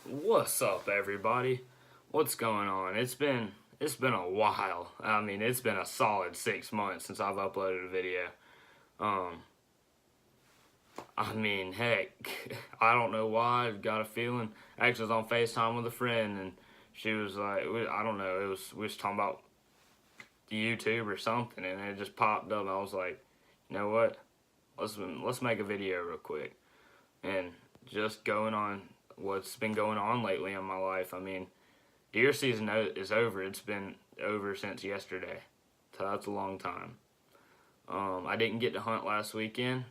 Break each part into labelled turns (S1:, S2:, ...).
S1: What's up, everybody? What's going on? It's been a while. I mean, it's been a solid 6 months since I've uploaded a video. Um, I mean, heck, I don't know why. I've got a feeling. Actually, I was on FaceTime with a friend, and she was like, I don't know. We was talking about YouTube or something, and it just popped up. And I was like, you know what? Let's make a video real quick, and just going on what's been going on lately in my life. I mean, deer season is over. It's been over since yesterday, so that's a long time. I didn't get to hunt last weekend,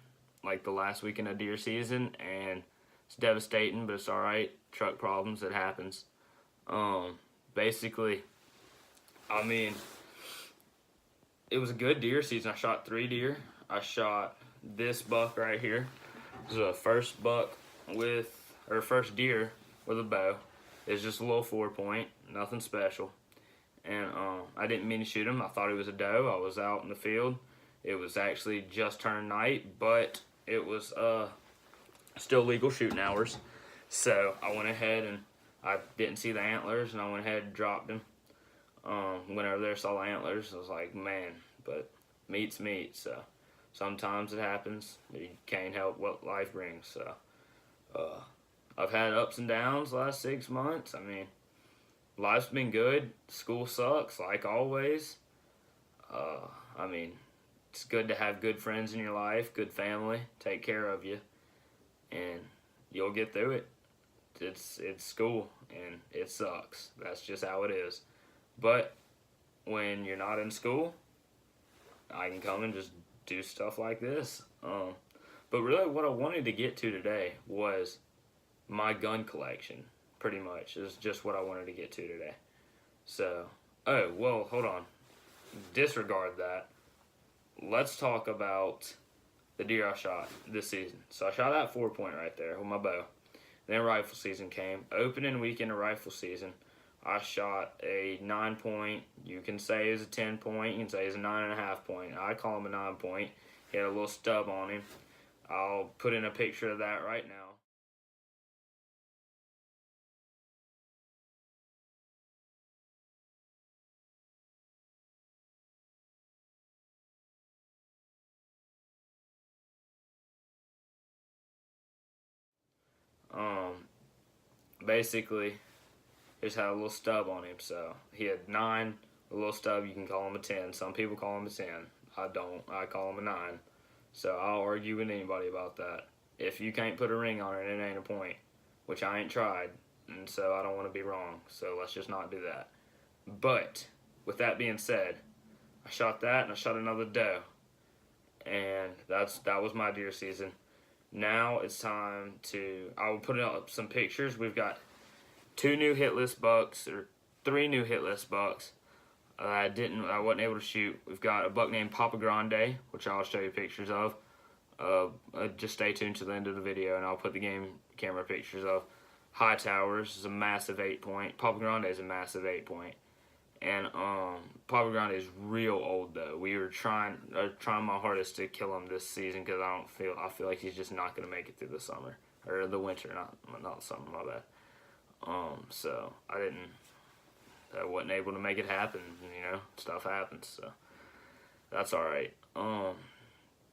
S1: like the last weekend of deer season, and it's devastating, but it's all right. Truck problems, it happens. Um, Basically, I mean, it was a good deer season. I shot 3 deer. I shot this buck right here. This is a first buck with, or first deer with a bow. It's just a little 4-point, nothing special. And I didn't mean to shoot him. I thought he was a doe. I was out in the field. It was actually just turned night, but it was still legal shooting hours. So I went ahead and I didn't see the antlers, and I went ahead and dropped him. Went over there, saw the antlers. I was like, man, but meat's meat. So sometimes it happens. You can't help what life brings. So I've had ups and downs the last 6 months. I mean, life's been good. School sucks, like always. I mean, it's good to have good friends in your life, good family, take care of you, and you'll get through it. It's school, and it sucks. That's just how it is. But when you're not in school, I can come and just do stuff like this. But really, what I wanted to get to today was my gun collection. Pretty much is just what I wanted to get to today. So, oh well, hold on. Disregard that. Let's talk about the deer I shot this season. So I shot that 4-point right there with my bow. Then rifle season came. Opening weekend of rifle season, I shot a 9-point. You can say it's a 10-point. You can say it's a 9.5-point. I call him a 9-point. He had a little stub on him. I'll put in a picture of that right now. Um, Basically, he just had a little stub on him. So he had 9, a little stub. You can call him a 10. Some people call him a 10. I don't. I call him a 9. So I'll argue with anybody about that. If you can't put a ring on it, it ain't a point, which I ain't tried, and so I don't want to be wrong. So let's just not do that. But with that being said, I shot that and I shot another doe, and that was my deer season. Now it's time to. I will put up some pictures. We've got 2 new hit list bucks, or 3 new hit list bucks. I wasn't able to shoot. We've got a buck named Papa Grande, which I'll show you pictures of. Just stay tuned to the end of the video, and I'll put the game camera pictures of. High Towers is a massive 8-point. Papa Grande is a massive 8-point. And Papa Grande is real old though. We were trying my hardest to kill him this season because I feel like he's just not gonna make it through the summer or the winter, not the summer. My bad. So I wasn't able to make it happen. You know, stuff happens. So that's all right.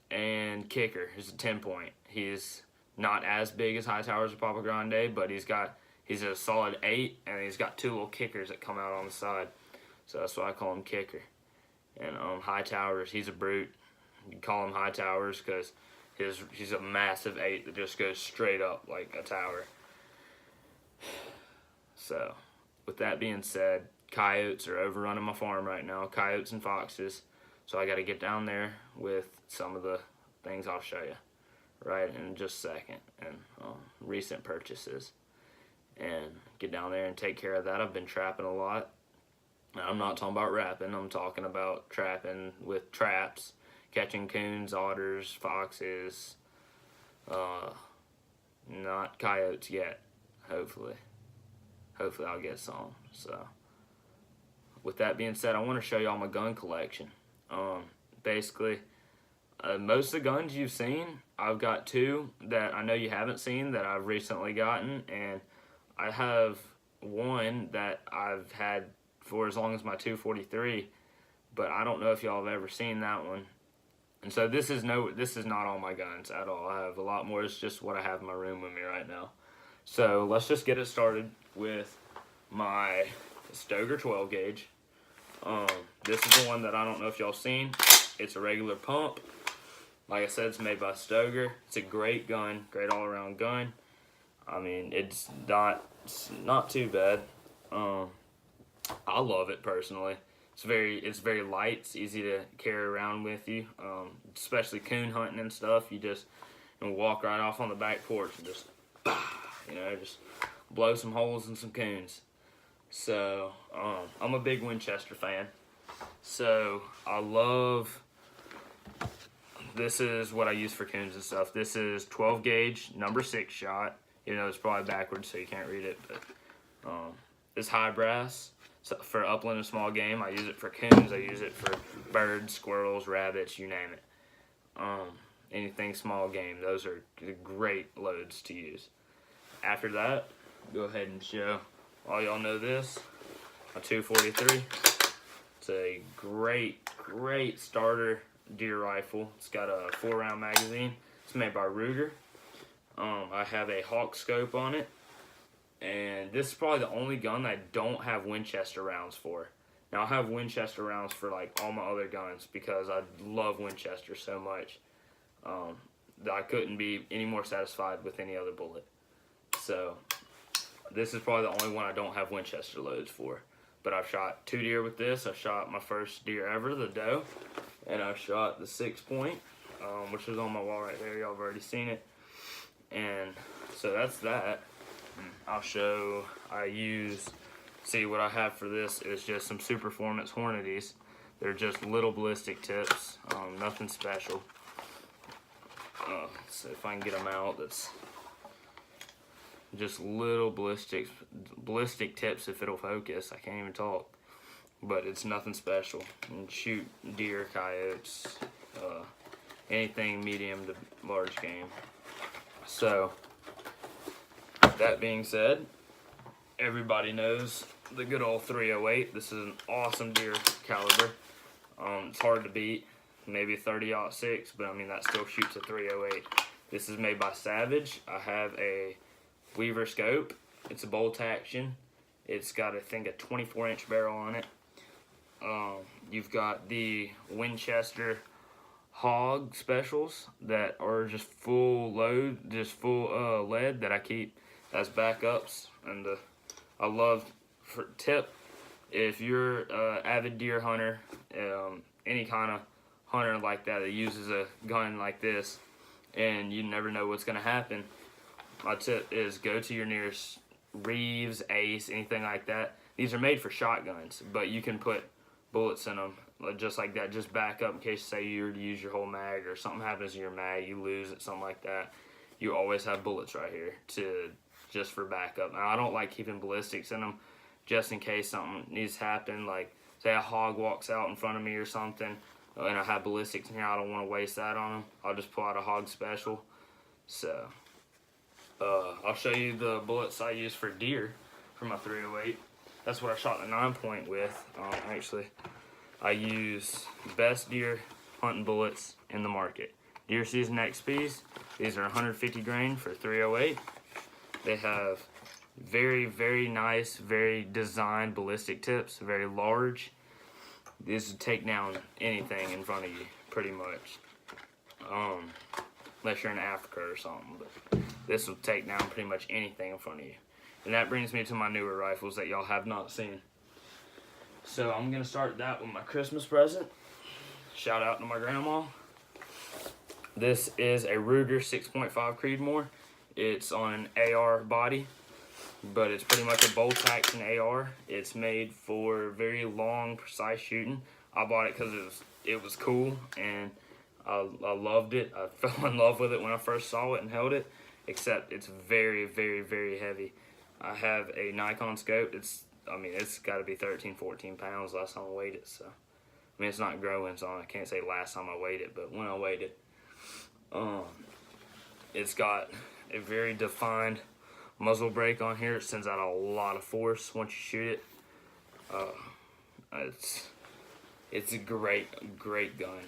S1: And Kicker is a 10-point. He's not as big as High Towers or Papa Grande, but he's a solid 8, and he's got 2 little kickers that come out on the side. So that's why I call him Kicker. And High Towers, he's a brute. You call him High Towers because he's a massive 8 that just goes straight up like a tower. So, with that being said, coyotes are overrunning my farm right now. Coyotes and foxes. So I got to get down there with some of the things I'll show you right in just a second, and recent purchases, and get down there and take care of that. I've been trapping a lot. I'm not talking about rapping. I'm talking about trapping with traps, catching coons, otters, foxes. Not coyotes yet. Hopefully I'll get some. So with that being said, I want to show y'all my gun collection. Basically, most of the guns you've seen, I've got 2 that I know you haven't seen that I've recently gotten, and I have one that I've had for as long as my 243, but I don't know if y'all have ever seen that one. And so this is not all my guns at all. I have a lot more. It's just what I have in my room with me right now. So let's just get it started with my Stoeger 12 gauge. This is the one that I don't know if y'all seen. It's a regular pump. Like I said, it's made by Stoeger. It's a great gun, great all-around gun. I mean, it's not too bad. I love it personally. It's very light. It's easy to carry around with you, especially coon hunting and stuff. You just walk right off on the back porch and just, just blow some holes in some coons. So I'm a big Winchester fan. So I love. This is what I use for coons and stuff. This is 12 gauge, number 6 shot. You know, it's probably backwards, so you can't read it, but it's high brass. So for upland and small game, I use it for coons. I use it for birds, squirrels, rabbits, you name it. Anything small game, those are great loads to use. After that, go ahead and show all y'all know this. A 243. It's a great starter deer rifle. It's got a 4-round magazine. It's made by Ruger. I have a Hawk scope on it, and this is probably the only gun that I don't have Winchester rounds for. Now I have Winchester rounds for like all my other guns because I love Winchester so much that I couldn't be any more satisfied with any other bullet. So this is probably the only one I don't have Winchester loads for. But I've shot 2 deer with this. I shot my first deer ever, the doe, and I shot the 6-point, which is on my wall right there. Y'all have already seen it. And so that's that. See what I have for this is just some Superformance Hornadies. They're just little ballistic tips, nothing special. So if I can get them out, that's just little ballistic tips if it'll focus. I can't even talk. But it's nothing special. And shoot deer, coyotes, anything medium to large game. So, that being said, everybody knows the good old 308. This is an awesome deer caliber. It's hard to beat. Maybe 30-06, but I mean that still shoots a 308. This is made by Savage. I have a Weaver scope. It's a bolt action. It's got, I think, a 24-inch barrel on it. You've got the Winchester Hog specials that are just full load, just full lead that I keep as backups. And I love, for tip, if you're an avid deer hunter, any kind of hunter like that uses a gun like this, and you never know what's going to happen, my tip is go to your nearest Reeves, Ace, anything like that. These are made for shotguns, but you can put bullets in them just like that, just back up in case, say, you were to use your whole mag or something happens to your mag, you lose it, something like that. You always have bullets right here just for backup. Now, I don't like keeping ballistics in them just in case something needs to happen, like say a hog walks out in front of me or something, and I have ballistics in here. I don't want to waste that on them. I'll just pull out a Hog special. So I'll show you the bullets I use for deer for my 308. That's what I shot the 9-point with. Actually, I use best deer hunting bullets in the market. Deer Season XPs. These are 150 grain for 308. They have very nice, very designed ballistic tips, very large. This would take down anything in front of you, pretty much. Unless you're in Africa or something, but this will take down pretty much anything in front of you. And that brings me to my newer rifles that y'all have not seen. So I'm gonna start that with my Christmas present. Shout out to my grandma. This is a Ruger 6.5 Creedmoor. It's on an AR body, but it's pretty much a bolt action AR. It's made for very long, precise shooting. I bought it because it was cool, and I loved it. I fell in love with it when I first saw it and held it, except it's very heavy. I have a Nikon scope. It's got to be 13, 14 pounds last time I weighed it. So, I mean, it's not growing, so I can't say last time I weighed it, but when I weighed it, it's got a very defined muzzle brake on here. It sends out a lot of force once you shoot it. It's a great gun.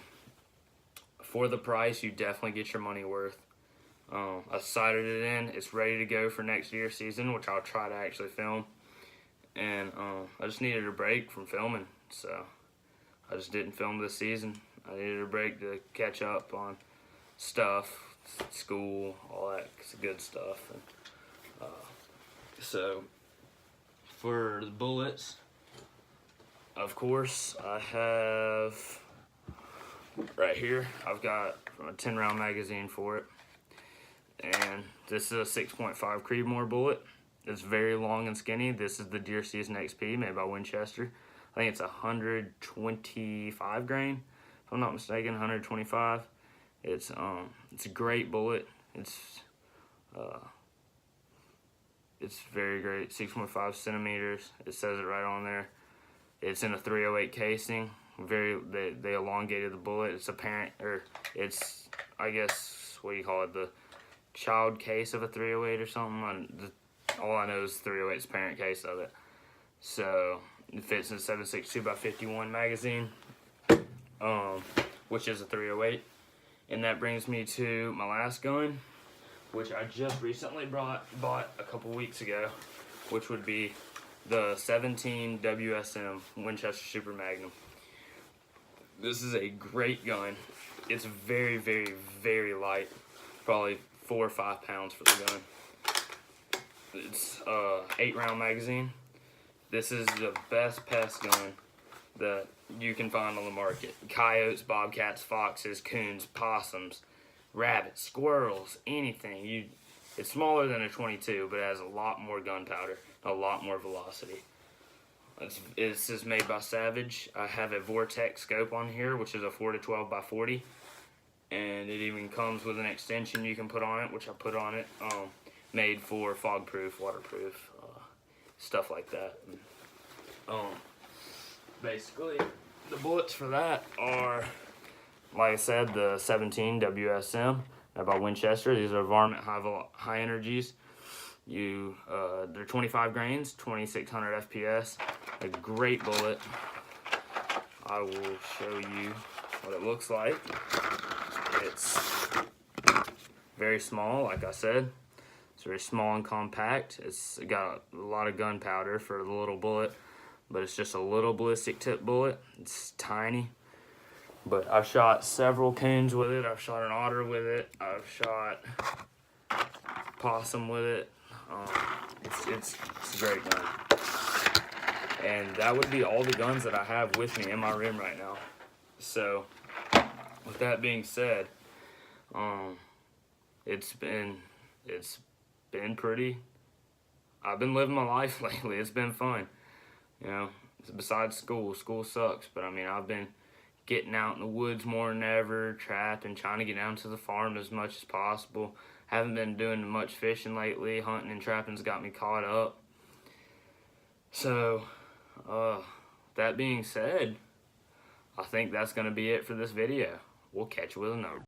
S1: For the price, you definitely get your money worth. I sighted it in. It's ready to go for next year's season, which I'll try to actually film. And I just needed a break from filming, so I just didn't film this season. I needed a break to catch up on stuff, school, all that good stuff. And, so for the bullets, of course, I have right here, I've got a 10-round magazine for it. And this is a 6.5 Creedmoor bullet. It's very long and skinny. This is the Deer Season XP made by Winchester. I think it's 125 grain, if I'm not mistaken, 125. It's a great bullet. It's very great. 6.5 centimeters. It says it right on there. It's in a 308 casing. They elongated the bullet. It's apparent, or it's, I guess, what do you call it, the child case of a 308 or something. All I know is 308's parent case of it. So it fits in a 7.62x51 magazine, which is a 308. And that brings me to my last gun, which I just recently bought a couple weeks ago, which would be the 17 WSM Winchester Super Magnum. This is a great gun. It's very, very, very light, probably 4 or 5 pounds for the gun. It's a 8-round magazine. This is the best pest gun that you can find on the market. Coyotes, bobcats, foxes, coons, possums, rabbits, squirrels, anything. It's smaller than a 22, but it has a lot more gunpowder, a lot more velocity. This is made by Savage. I have a Vortex scope on here, which is a 4 to 12 by 40. And it even comes with an extension you can put on it, which I put on it, made for fog-proof, waterproof, stuff like that. Basically, the bullets for that are, like I said, the 17 WSM by Winchester. These are Varmint high energies. They're 25 grains, 2600 FPS. A great bullet. I will show you what it looks like. It's very small, like I said. It's very small and compact. It's got a lot of gunpowder for the little bullet, but it's just a little ballistic tip bullet. It's tiny. But I've shot several coons with it. I've shot an otter with it. I've shot possum with it. It's a great gun. And that would be all the guns that I have with me in my room right now. So, with that being said, it's been pretty. I've been living my life lately. It's been fun. You know, besides school sucks, but I mean, I've been getting out in the woods more than ever, trapping, trying to get down to the farm as much as possible. Haven't been doing much fishing lately. Hunting and trapping's got me caught up. So, that being said, I think that's going to be it for this video. We'll catch you with another.